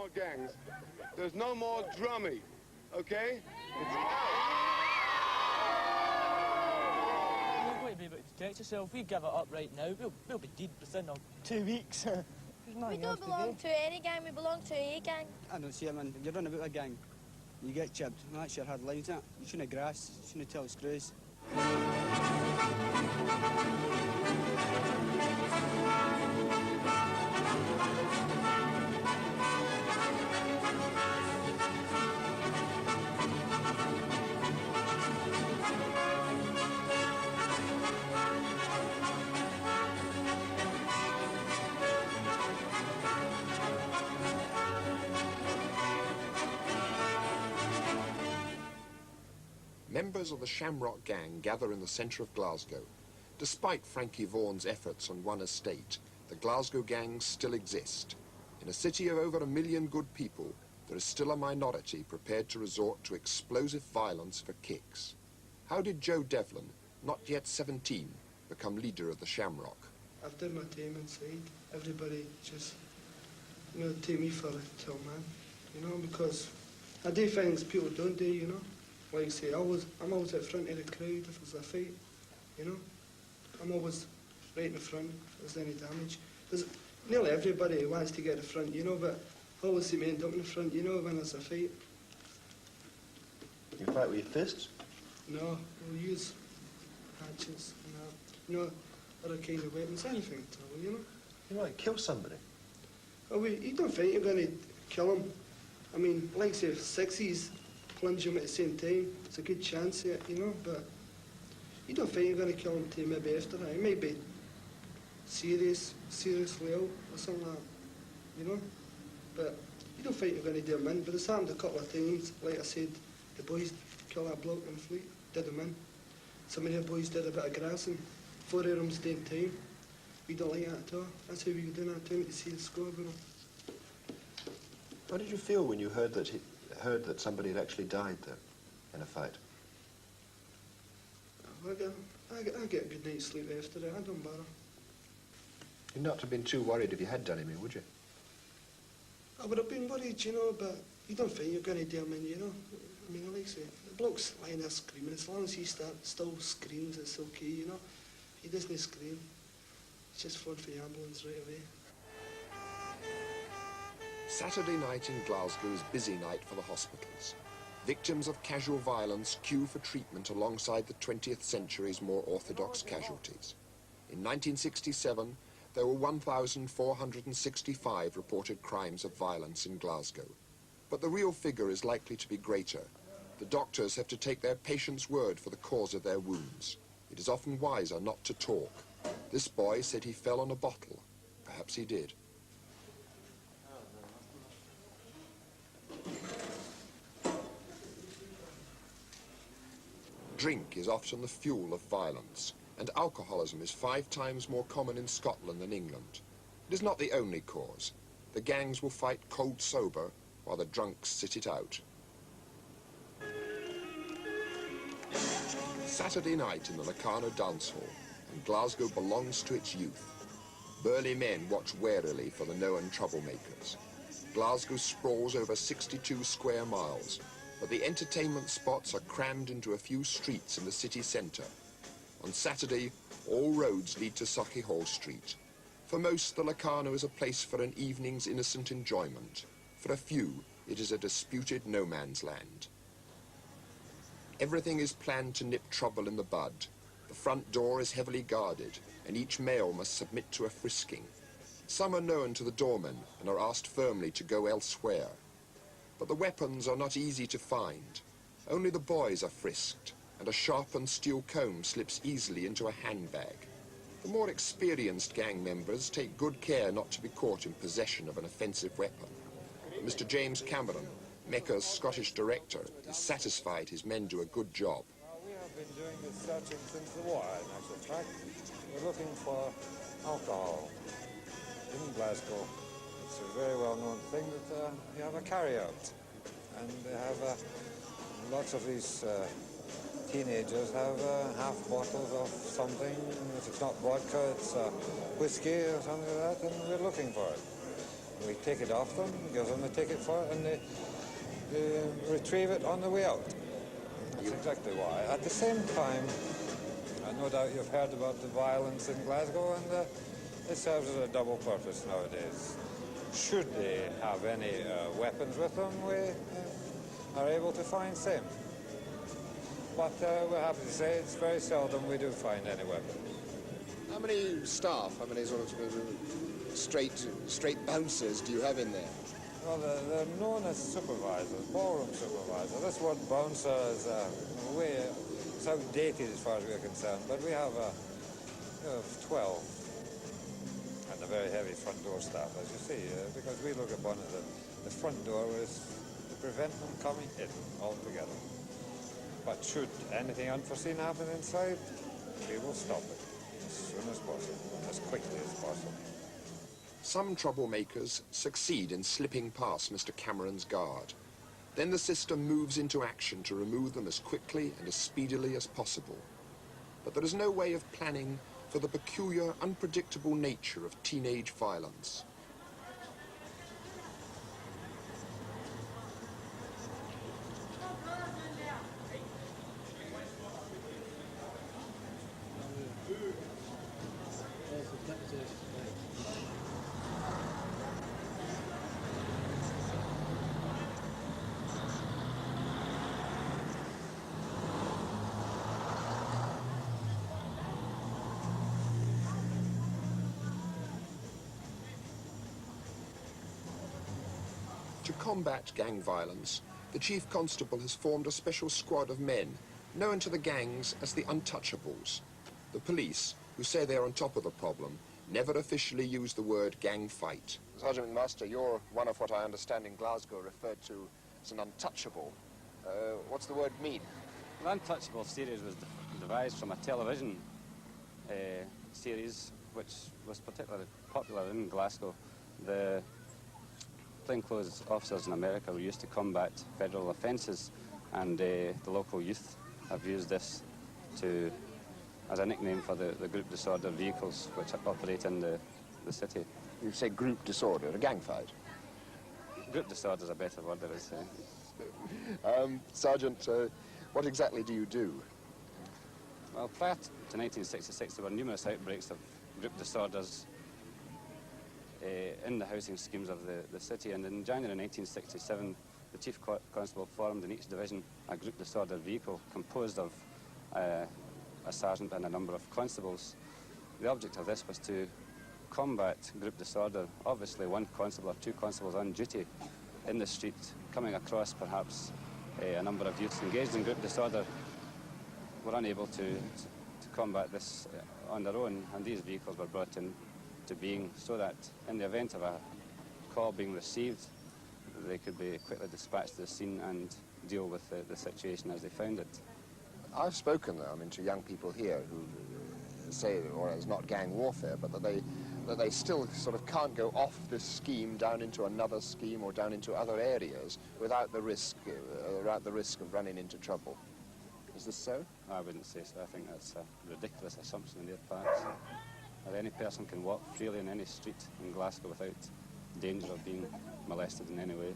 more gangs. There's no more drummy, okay? It's out. You've got to be able to protect yourself. If we give it up right now, we'll be dead within 2 weeks. We don't belong to any gang, we belong to a gang. I don't see it, man. If you're running about a gang, you get chipped. That's your hard lines, isn't it? You shouldn't grass, you shouldn't tell screws. Members of the Shamrock Gang gather in the centre of Glasgow. Despite Frankie Vaughan's efforts on one estate, the Glasgow gangs still exist. In a city of over 1 million good people, there is still a minority prepared to resort to explosive violence for kicks. How did Joe Devlin, not yet 17, become leader of the Shamrock? I've done my time inside. Everybody just, take me for a kill man, because I do things people don't do, Like I say, I'm always at the front of the crowd if there's a fight, I'm always right in the front if there's any damage. There's nearly everybody wants to get to the front, but I always seem to end up in the front, when there's a fight. You fight with your fists? No, we'll use hatchets and that, other kind of weapons, anything at all, You might kill somebody. Oh, you don't think you're going to kill them. I mean, like say, if 60s plunge them at the same time, it's a good chance of it, but you don't think you're going to kill them till maybe after that. It might be seriously ill or something like that, but you don't think you're going to do them in. But it's happened a couple of times. Like I said, the boys killed that bloke in Fleet, did them in. Some of the boys did a bit of grassing. 4 of them stayed time. We don't like that at all. That's how we were doing that time to see the score with them. How did you feel when you heard that somebody had actually died there in a fight? I get a good night's sleep after it. I don't bother. You'd not have been too worried if you had done him in, would you? I would have been worried, but you don't think you're going to do him in, I mean, like I say, the bloke's lying there screaming. As long as he still screams, it's okay, He doesn't scream. It's just phone for the ambulance right away. Saturday night in Glasgow is busy night for the hospitals. Victims of casual violence queue for treatment alongside the 20th century's more orthodox casualties. In 1967, there were 1,465 reported crimes of violence in Glasgow. But the real figure is likely to be greater. The doctors have to take their patient's word for the cause of their wounds. It is often wiser not to talk. This boy said he fell on a bottle. Perhaps he did. Drink is often the fuel of violence, and alcoholism is 5 times more common in Scotland than England. It is not the only cause. The gangs will fight cold sober, while the drunks sit it out. Saturday night in the Locarno dance hall, and Glasgow belongs to its youth. Burly men watch warily for the known troublemakers. Glasgow sprawls over 62 square miles, but the entertainment spots are crammed into a few streets in the city centre. On Saturday, all roads lead to Sauchiehall Street. For most, the Locarno is a place for an evening's innocent enjoyment. For a few, it is a disputed no-man's land. Everything is planned to nip trouble in the bud. The front door is heavily guarded, and each male must submit to a frisking. Some are known to the doorman and are asked firmly to go elsewhere. But the weapons are not easy to find. Only the boys are frisked, and a sharpened steel comb slips easily into a handbag. The more experienced gang members take good care not to be caught in possession of an offensive weapon. Mr. James Cameron, Mecca's Scottish director, is satisfied his men do a good job. We have been doing this searching since the war, in actual fact. We're looking for alcohol in Glasgow. It's a very well-known thing that you have a carry-out, and they have lots of these teenagers have half bottles of something. If it's not vodka, it's whiskey or something like that, and we're looking for it. We take it off them, give them a ticket for it, and they retrieve it on the way out. That's exactly why. At the same time, no doubt you've heard about the violence in Glasgow, and it serves as a double purpose nowadays. Should they have any weapons with them, we are able to find same. But we're happy to say it's very seldom we do find any weapons. How many staff, how many sort of straight bouncers do you have in there? Well, they're known as supervisors, ballroom supervisors. This word bouncer is it's outdated as far as we're concerned, but we have 12 and a very heavy front door staff, as you see, because we look upon it that the front door is to prevent them coming in altogether. But should anything unforeseen happen inside, we will stop it as soon as possible, as quickly as possible. Some troublemakers succeed in slipping past Mr. Cameron's guard. Then the system moves into action to remove them as quickly and as speedily as possible. But there is no way of planning for the peculiar, unpredictable nature of teenage violence. To combat gang violence, the Chief Constable has formed a special squad of men, known to the gangs as the Untouchables. The police, who say they are on top of the problem, never officially use the word gang fight. Sergeant McMaster, you're one of what I understand in Glasgow referred to as an untouchable. What's the word mean? The Untouchable series was devised from a television series which was particularly popular in Glasgow. The plainclothes officers in America were used to combat federal offences, and the local youth have used this as a nickname for the group disorder vehicles which operate in the city. You say group disorder, a gang fight? Group disorder is a better word, I would say. Sergeant, what exactly do you do? Well, prior to 1966, there were numerous outbreaks of group disorders in the housing schemes of the city, and in January 1967 the Chief Constable formed in each division a group disorder vehicle composed of a sergeant and a number of constables. The object of this was to combat group disorder. Obviously one constable or two constables on duty in the street coming across perhaps a number of youths engaged in group disorder were unable to combat this on their own, and these vehicles were brought in to being so that in the event of a call being received, they could be quickly dispatched to the scene and deal with the situation as they found it. I've spoken, to young people here who say, or it's not gang warfare, but that they still sort of can't go off this scheme down into another scheme or down into other areas without the risk of running into trouble. Is this so? I wouldn't say so. I think that's a ridiculous assumption on their parts. That any person can walk freely in any street in Glasgow without danger of being molested in any way.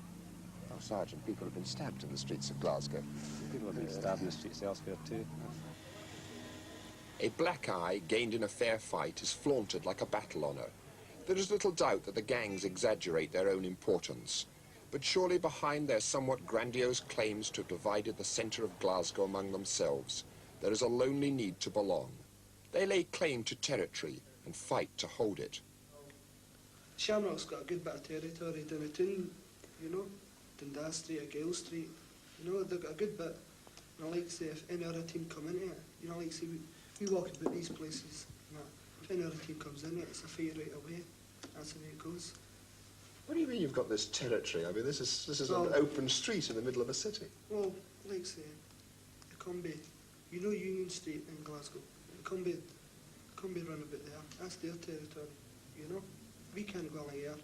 Oh, Sergeant, people have been stabbed in the streets of Glasgow. People have been stabbed in the streets elsewhere too. A black eye gained in a fair fight is flaunted like a battle honour. There is little doubt that the gangs exaggerate their own importance, but surely behind their somewhat grandiose claims to have divided the centre of Glasgow among themselves, there is a lonely need to belong. They lay claim to territory and fight to hold it. Shamrock's got a good bit of territory down the town, you know, Dundas Street or Gale Street, you know, they've got a good bit. And I like to say if any other team come into it, you know, like say we walk about these places, and if any other team comes in it, it's a fight right away. That's the way it goes. What do you mean you've got this territory? I mean, this is an open street in the middle of a city. Well, like say, it can be, you know, Union Street in Glasgow, it can be run about there. That's their territory, you know. We can't go along here,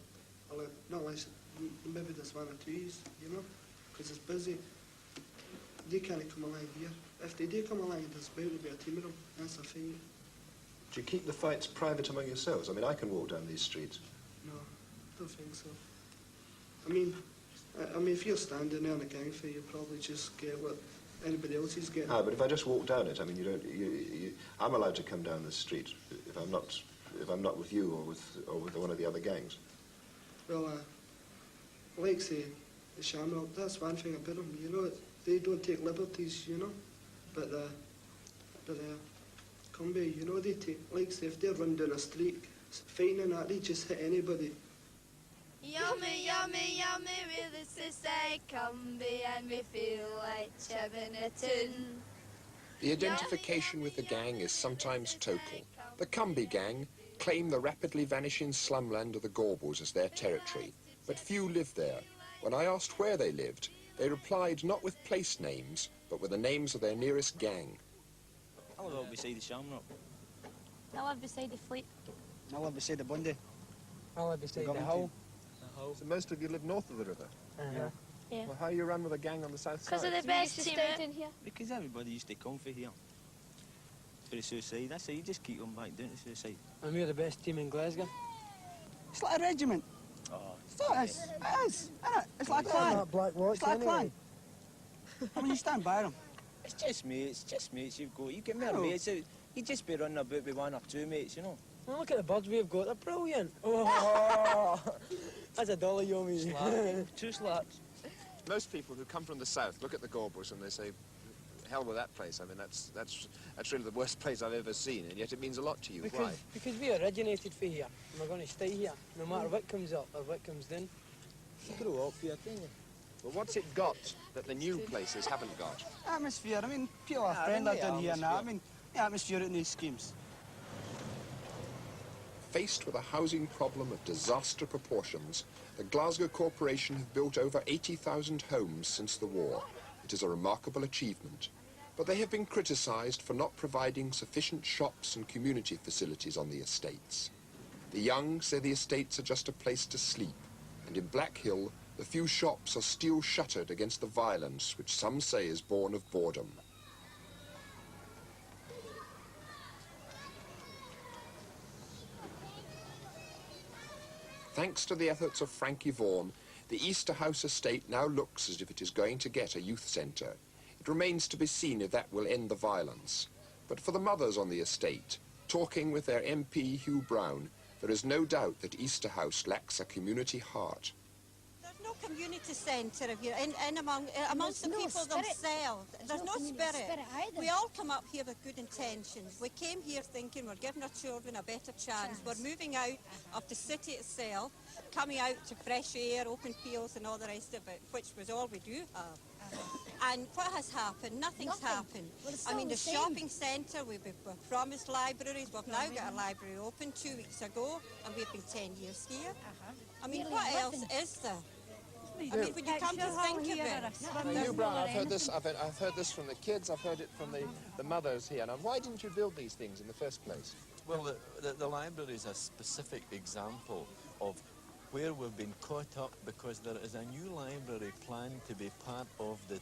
not unless maybe there's one or two years, you know, because it's busy. They can't come along here. If they do come along, there's bound to be a team of them. That's a fight. Do you keep the fights private among yourselves? I mean, I can walk down these streets. No, I don't think so. I mean, if you're standing there in a gang fight, you probably just get what anybody else is getting. Ah, but if I just walk down it, I mean, I'm allowed to come down the street if I'm not with you or with one of the other gangs. Well, like say, the Shamrock, that's one thing about them, you know, they don't take liberties, you know, but Cumbie, you know, they take, like say, if they run down a street, fighting and that, they just hit anybody. Yummy, yummy, yummy, with a sister Cumbie, and we feel like chubbing a tin. The identification with the gang is sometimes total. The Cumbie gang claim the rapidly vanishing slumland of the Gorbals as their territory, but few live there. When I asked where they lived, they replied not with place names, but with the names of their nearest gang. I live out beside the Shamrock. I live beside the Fleet. I live beside the Bundy. I live beside the Hull. So most of you live north of the river? Yeah. Well, how you run with a gang on the south side? Because of the best team in here. Because everybody used to come for here. For the suicide, that's it, you just keep them back down to suicide. And we're the best team in Glasgow. It's like a regiment. Oh, It is, isn't it? It's like a clan. Black watch It's like a clan. I mean, you stand by them. it's just mates you've got. You get more No. mates out. You just be running about with one or two mates, you know. Well, look at the birds we've got, they're brilliant. Oh, that's a dollar, Yomi. Two slaps. Most people who come from the south look at the Gorbals and they say, hell with that place. I mean, that's really the worst place I've ever seen, and yet it means a lot to you. Why? Because we originated from here, and we're going to stay here, no matter what comes up or what comes down. You grow up here, don't you? Well, what's it got that the new places haven't got? Atmosphere, I mean, people are friendly down here now. I mean, the atmosphere in these schemes. Faced with a housing problem of disaster proportions, the Glasgow Corporation have built over 80,000 homes since the war. It is a remarkable achievement. But they have been criticised for not providing sufficient shops and community facilities on the estates. The young say the estates are just a place to sleep, and in Black Hill, the few shops are steel shuttered against the violence which some say is born of boredom. Thanks to the efforts of Frankie Vaughan, the Easter House estate now looks as if it is going to get a youth centre. It remains to be seen if that will end the violence. But for the mothers on the estate, talking with their MP Hugh Brown, there is no doubt that Easter House lacks a community heart. There's no community centre here, amongst the people themselves. There's no spirit. We all come up here with good intentions. We came here thinking we're giving our children a better chance. We're moving out of the city itself, coming out to fresh air, open fields and all the rest of it, which was all we do have. And what has happened? Nothing's happened. Well, it's I mean, still the the same. shopping centre, we were promised libraries. We've now got a library open 2 weeks ago, and we've been 10 years here. I mean, Really what else nothing. is there? I mean, when you come to think of it, Hugh Brown, I've heard this from the kids, I've heard it from the mothers here. Now, why didn't you build these things in the first place? Well, the library is a specific example of where we've been caught up because there is a new library planned to be part of the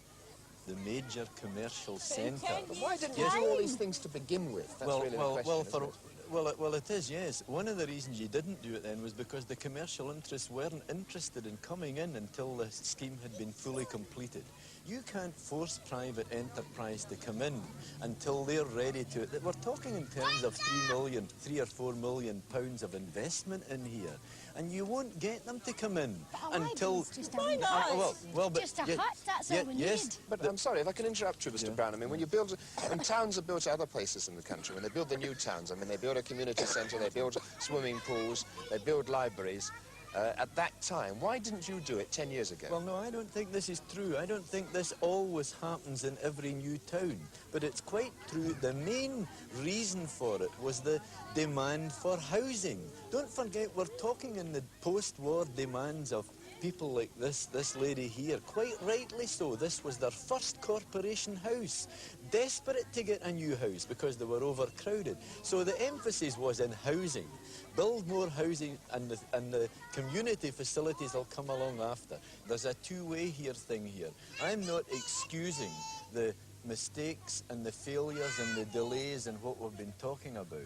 major commercial centre. But why didn't you do all these things to begin with? That's really the question, isn't it? Well, it is, yes. One of the reasons you didn't do it then was because the commercial interests weren't interested in coming in until the scheme had been fully completed. You can't force private enterprise to come in until they're ready to. We're talking in terms of 3 or 4 million pounds of investment in here, and you won't get them to come in until. why not? But Just a hut, that's all we yes, need. But I'm sorry, if I can interrupt you, Mr. Brown. I mean, when towns are built other places in the country, when they build the new towns, I mean, they build a community centre, they build swimming pools, they build libraries. At that time, why didn't you do it 10 years ago? Well, no, I don't think this is true. I don't think this always happens in every new town. But it's quite true. The main reason for it was the demand for housing. Don't forget, we're talking in the post-war demands of people like this lady here. Quite rightly so. This was their first corporation house. Desperate to get a new house because they were overcrowded. So the emphasis was in housing. Build more housing and the community facilities will come along after. There's a two-way thing here. I'm not excusing the mistakes and the failures and the delays and what we've been talking about.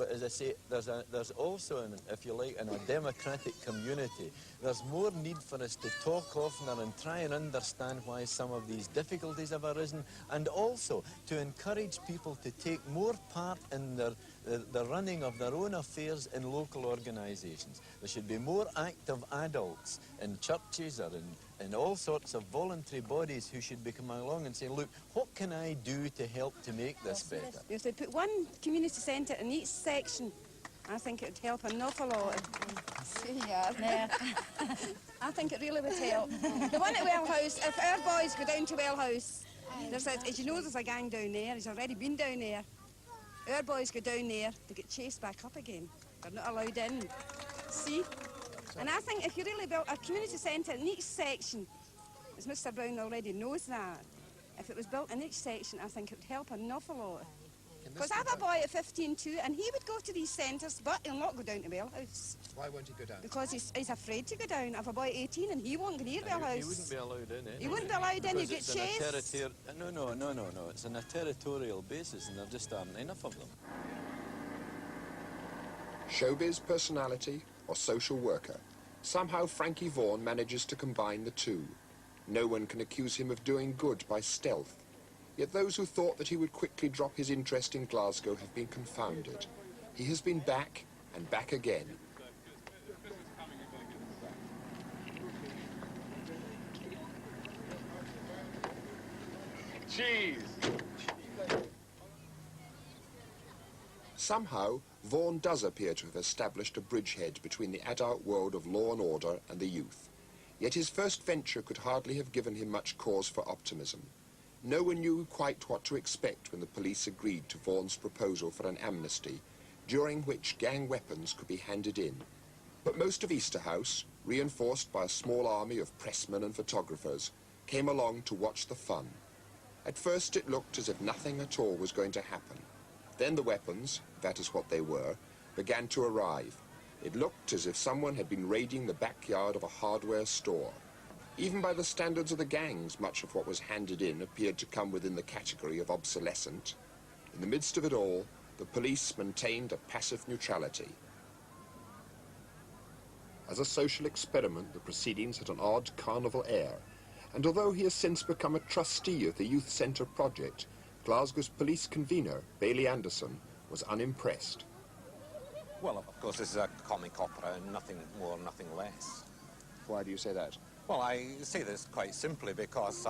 But as I say, there's also, if you like, in a democratic community, there's more need for us to talk oftener and try and understand why some of these difficulties have arisen, and also to encourage people to take more part in the running of their own affairs in local organisations. There should be more active adults in churches or in all sorts of voluntary bodies who should be coming along and saying, look, what can I do to help to make this better? If they put one community centre in each section, I think it would help an awful lot. Yeah. I think it really would help. The one at Wellhouse, if our boys go down to Wellhouse, as you know, there's a gang down there. He's already been down there. Our boys go down there, they get chased back up again. They're not allowed in. See? And I think if you really built a community centre in each section, as Mr Brown already knows that, if it was built in each section, I think it would help an awful lot. Because I have a boy at 15 too, and he would go to these centres, but he'll not go down to Wellhouse. Why won't he go down? Because he's afraid to go down. I have a boy 18 and he won't go near Wellhouse. He wouldn't be allowed in, eh? He wouldn't be allowed in, he'd get chased. No. It's on a territorial basis, and there just aren't enough of them. Showbiz personality or social worker, somehow Frankie Vaughan manages to combine the two. No one can accuse him of doing good by stealth. Yet those who thought that he would quickly drop his interest in Glasgow have been confounded. He has been back and back again. Cheese! Somehow, Vaughan does appear to have established a bridgehead between the adult world of law and order and the youth. Yet his first venture could hardly have given him much cause for optimism. No one knew quite what to expect when the police agreed to Vaughan's proposal for an amnesty, during which gang weapons could be handed in. But most of Easterhouse, reinforced by a small army of pressmen and photographers, came along to watch the fun. At first it looked as if nothing at all was going to happen. Then the weapons, that is what they were, began to arrive. It looked as if someone had been raiding the backyard of a hardware store. Even by the standards of the gangs, much of what was handed in appeared to come within the category of obsolescent. In the midst of it all, the police maintained a passive neutrality. As a social experiment, the proceedings had an odd carnival air, and although he has since become a trustee of the Youth Centre project, Glasgow's police convener, Bailey Anderson, was unimpressed. Well, of course, this is a comic opera, and nothing more, nothing less. Why do you say that? Well, I say this quite simply because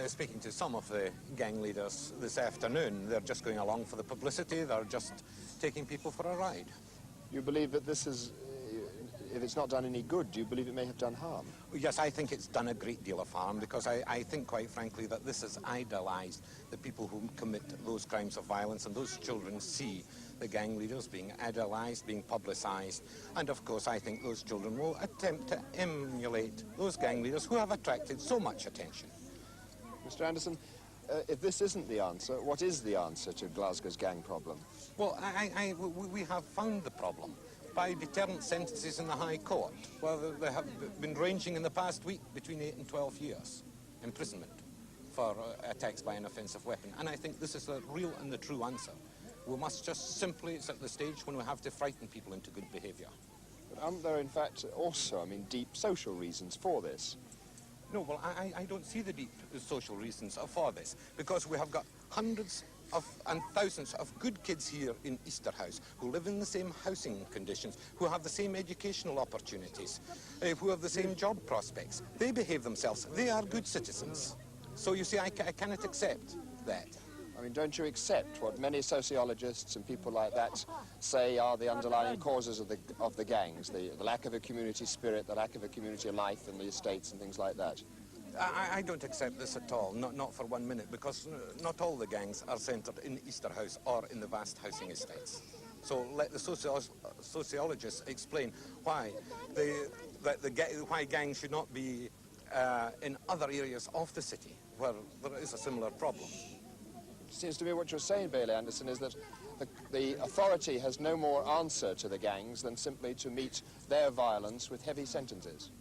speaking to some of the gang leaders this afternoon, they're just going along for the publicity, they're just taking people for a ride. You believe that this is, if it's not done any good, do you believe it may have done harm? Yes, I think it's done a great deal of harm because I think, quite frankly, that this has idolised the people who commit those crimes of violence, and those children see the gang leaders being idolised, being publicised, and of course I think those children will attempt to emulate those gang leaders who have attracted so much attention. Mr. Anderson, if this isn't the answer, what is the answer to Glasgow's gang problem? Well, we have found the problem by deterrent sentences in the High Court. Well, they have been ranging in the past week between 8 and 12 years imprisonment for attacks by an offensive weapon, and I think this is the real and the true answer. We must just simply, it's at the stage when we have to frighten people into good behaviour. But aren't there, in fact, also, deep social reasons for this? No, well, I don't see the deep social reasons for this, because we have got hundreds and thousands of good kids here in Easterhouse who live in the same housing conditions, who have the same educational opportunities, who have the same job prospects. They behave themselves. They are good citizens. So, you see, I cannot accept that. Don't you accept what many sociologists and people like that say are the underlying causes of the gangs, the lack of a community spirit, the lack of a community life in the estates and things like that? I don't accept this at all, not for 1 minute, because not all the gangs are centred in Easterhouse or in the vast housing estates. So let the sociologists explain why why gangs should not be in other areas of the city where there is a similar problem. It seems to me what you're saying, Bailey Anderson, is that the authority has no more answer to the gangs than simply to meet their violence with heavy sentences.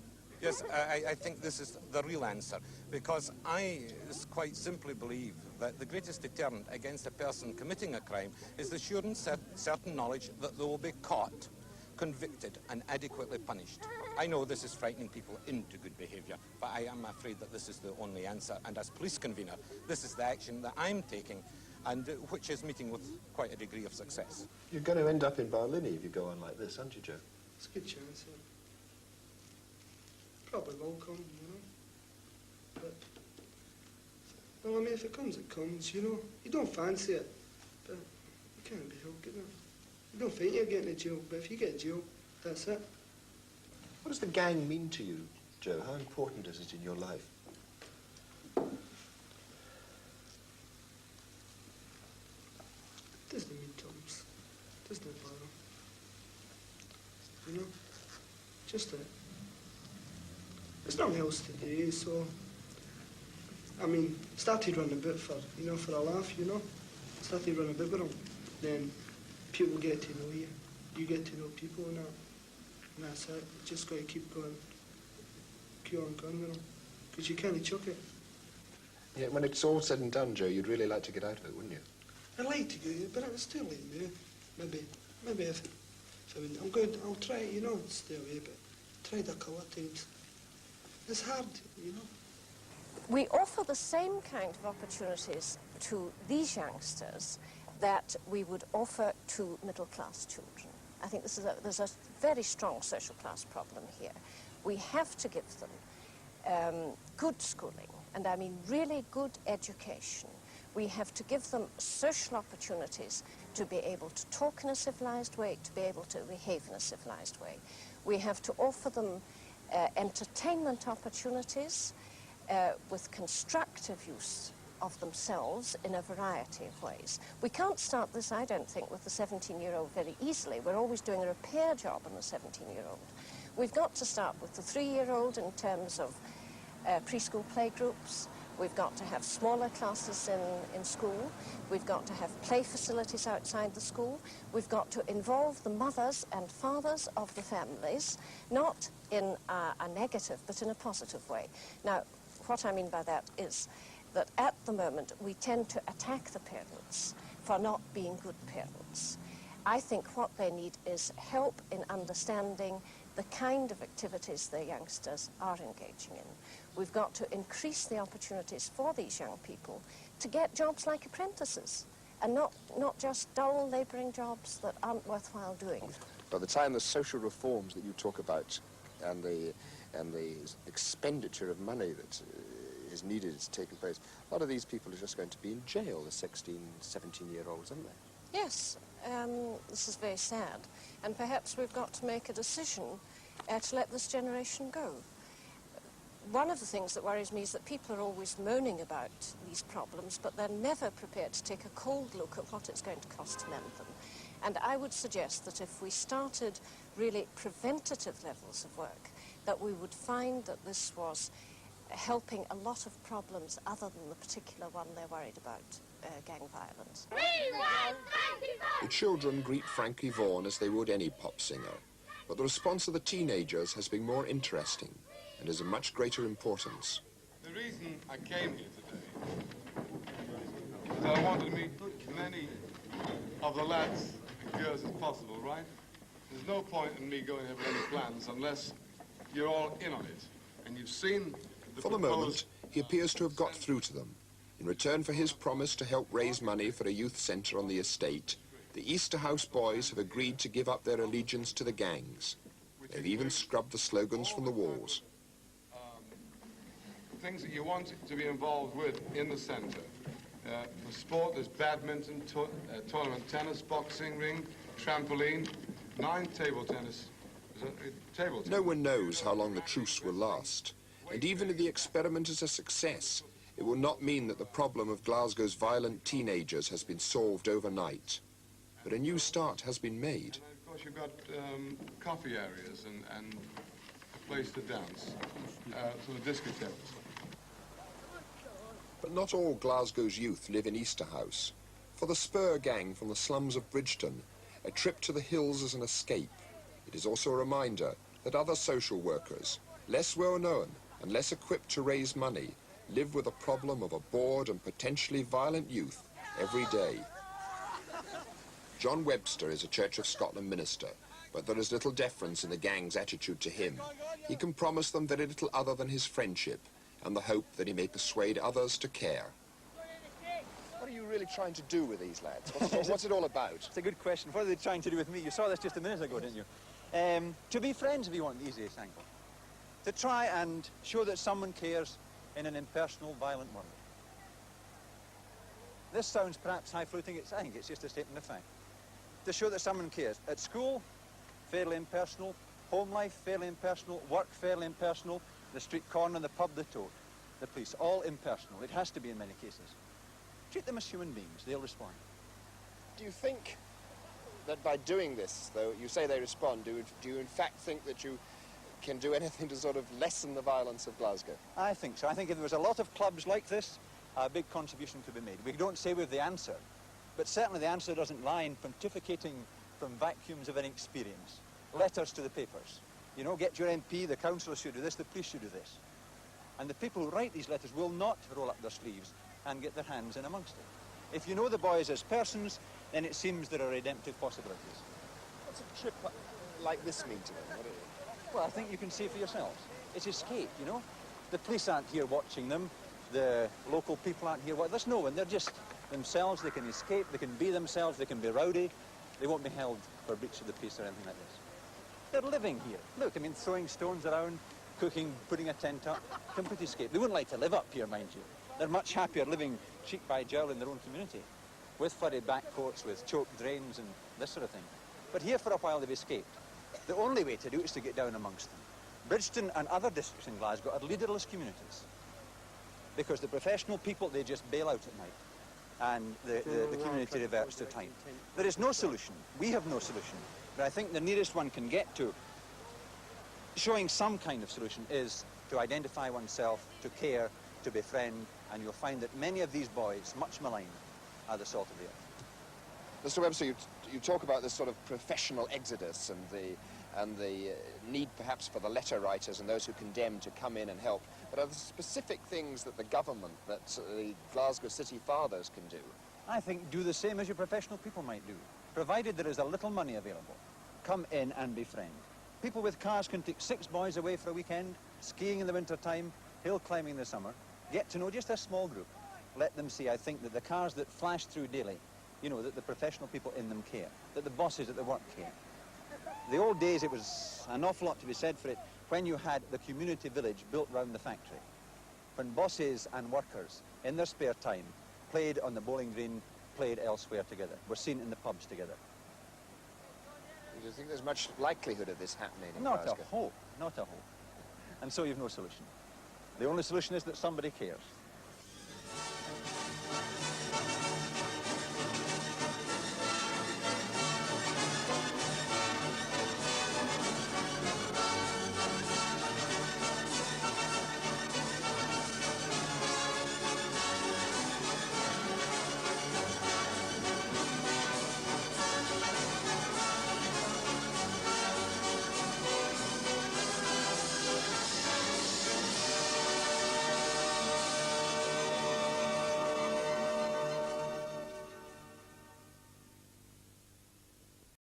Yes, I think this is the real answer, because I quite simply believe that the greatest deterrent against a person committing a crime is the assurance, certain knowledge that they will be caught, convicted and adequately punished. I know this is frightening people into good behaviour, but I am afraid that this is the only answer, and as police convener, this is the action that I'm taking, and which is meeting with quite a degree of success. You're going to end up in Barlinnie if you go on like this, aren't you, Joe? It's a good chance, yeah. Probably will come, you know. But, well, I mean, if it comes, you know. You don't fancy it, but you can't be helped, you know. You don't think you're getting to jail, but if you get jail, that's it. What does the gang mean to you, Joe? How important is it in your life? It doesn't mean Thomas. It doesn't bother. You know? Just that. There's nothing else to do, so... I mean, started running a bit for, you know, for a laugh, you know? Started running a bit with them. Then people get to know you. You get to know people and that. And that's it. You just got to keep going. Keep on going with them. Because you can't chuck it. Yeah, when it's all said and done, Joe, you'd really like to get out of it, wouldn't you? I'd like to go, but it's too late now. Maybe if I mean, I'm good, I'll try, you know, stay away, but tried a couple of times. It's hard, you know. We offer the same kind of opportunities to these youngsters that we would offer to middle-class children. I think there's a very strong social class problem here. We have to give them good schooling, and I mean really good education. We have to give them social opportunities to be able to talk in a civilized way, to be able to behave in a civilized way. We have to offer them entertainment opportunities with constructive use of themselves in a variety of ways. We can't start this, I don't think, with the 17-year-old very easily. We're always doing a repair job on the 17-year-old. We've got to start with the 3-year-old in terms of preschool playgroups. We've got to have smaller classes in school. We've got to have play facilities outside the school. We've got to involve the mothers and fathers of the families, not in a negative, but in a positive way. Now, what I mean by that is that at the moment we tend to attack the parents for not being good parents. I think what they need is help in understanding the kind of activities their youngsters are engaging in. We've got to increase the opportunities for these young people to get jobs like apprentices and not just dull labouring jobs that aren't worthwhile doing. By the time the social reforms that you talk about and the expenditure of money that is needed is taking place, a lot of these people are just going to be in jail, the 16, 17-year-olds, aren't they? Yes, this is very sad. And perhaps we've got to make a decision to let this generation go. One of the things that worries me is that people are always moaning about these problems, but they're never prepared to take a cold look at what it's going to cost to mend them. And I would suggest that if we started really preventative levels of work, that we would find that this was helping a lot of problems other than the particular one they're worried about, gang violence. The children greet Frankie Vaughan as they would any pop singer, but the response of the teenagers has been more interesting and is of much greater importance. The reason I came here today is I wanted to meet as many of the lads and girls as possible, right? There's no point in me going over any plans unless you're all in on it. And you've seen For the moment, he appears to have got through to them. In return for his promise to help raise money for a youth centre on the estate, the Easter House boys have agreed to give up their allegiance to the gangs. They've even scrubbed the slogans from the walls. Things that you want to be involved with in the centre. For sport, there's badminton, tournament tennis, boxing ring, trampoline, 9 table tennis. Table tennis. No one knows how long the truce will last. And even if the experiment is a success, it will not mean that the problem of Glasgow's violent teenagers has been solved overnight. But a new start has been made. And then, of course, you've got coffee areas and a place to dance, sort of discotheques. But not all Glasgow's youth live in Easter House. For the Spur gang from the slums of Bridgeton, a trip to the hills is an escape. It is also a reminder that other social workers, less well known and less equipped to raise money, live with a problem of a bored and potentially violent youth every day. John Webster is a Church of Scotland minister, but there is little deference in the gang's attitude to him. He can promise them very little other than his friendship and the hope that he may persuade others to care. What are you really trying to do with these lads? What's it all about? It's a good question. What are they trying to do with me? You saw this just a minute ago, didn't you? To be friends, if you want the easiest angle. To try and show that someone cares in an impersonal, violent world. This sounds perhaps high-fluting. I think it's just a statement of fact. To show that someone cares. At school, fairly impersonal. Home life, fairly impersonal. Work, fairly impersonal. The street corner, the pub, the toad. The police, all impersonal. It has to be in many cases. Treat them as human beings. They'll respond. Do you think that by doing this, though, you say they respond, do you in fact think that you can do anything to sort of lessen the violence of Glasgow? I think so. I think if there was a lot of clubs like this, a big contribution could be made. We don't say we've the answer, but certainly the answer doesn't lie in pontificating from vacuums of inexperience. Letters to the papers. You know, get your MP, the councillor should do this, the police should do this. And the people who write these letters will not roll up their sleeves and get their hands in amongst it. If you know the boys as persons, then it seems there are redemptive possibilities. What's a trip like this mean to them? Well, I think you can see for yourselves. It's escape, you know. The police aren't here watching them. The local people aren't here. There's no one. They're just themselves. They can escape. They can be themselves. They can be rowdy. They won't be held for breach of the peace or anything like this. They're living here. Look, I mean, throwing stones around, cooking, putting a tent up. Complete escape. They wouldn't like to live up here, mind you. They're much happier living cheek by jowl in their own community, with flooded backcourts, with choked drains and this sort of thing. But here for a while they've escaped. The only way to do it is to get down amongst them. Bridgeton and other districts in Glasgow are leaderless communities because the professional people, they just bail out at night and the community reverts to type. There is no solution. We have no solution. But I think the nearest one can get to showing some kind of solution is to identify oneself, to care, to befriend, and you'll find that many of these boys, much maligned, are the salt of the earth. Mr. Webster, you talk about this sort of professional exodus and the need perhaps for the letter writers and those who condemn to come in and help. But are there specific things that the government, that the Glasgow City Fathers can do? I think do the same as your professional people might do, provided there is a little money available. Come in and befriend. People with cars can take 6 boys away for a weekend, skiing in the winter time, hill climbing in the summer. Get to know just a small group. Let them see, I think, that the cars that flash through daily, you know, that the professional people in them care, that the bosses at the work care. The old days, it was an awful lot to be said for it when you had the community village built round the factory. When bosses and workers, in their spare time, played on the bowling green, played elsewhere together, were seen in the pubs together. Do you think there's much likelihood of this happening in Not Glasgow? a hope, not a hope. And so you've no solution. The only solution is that somebody cares.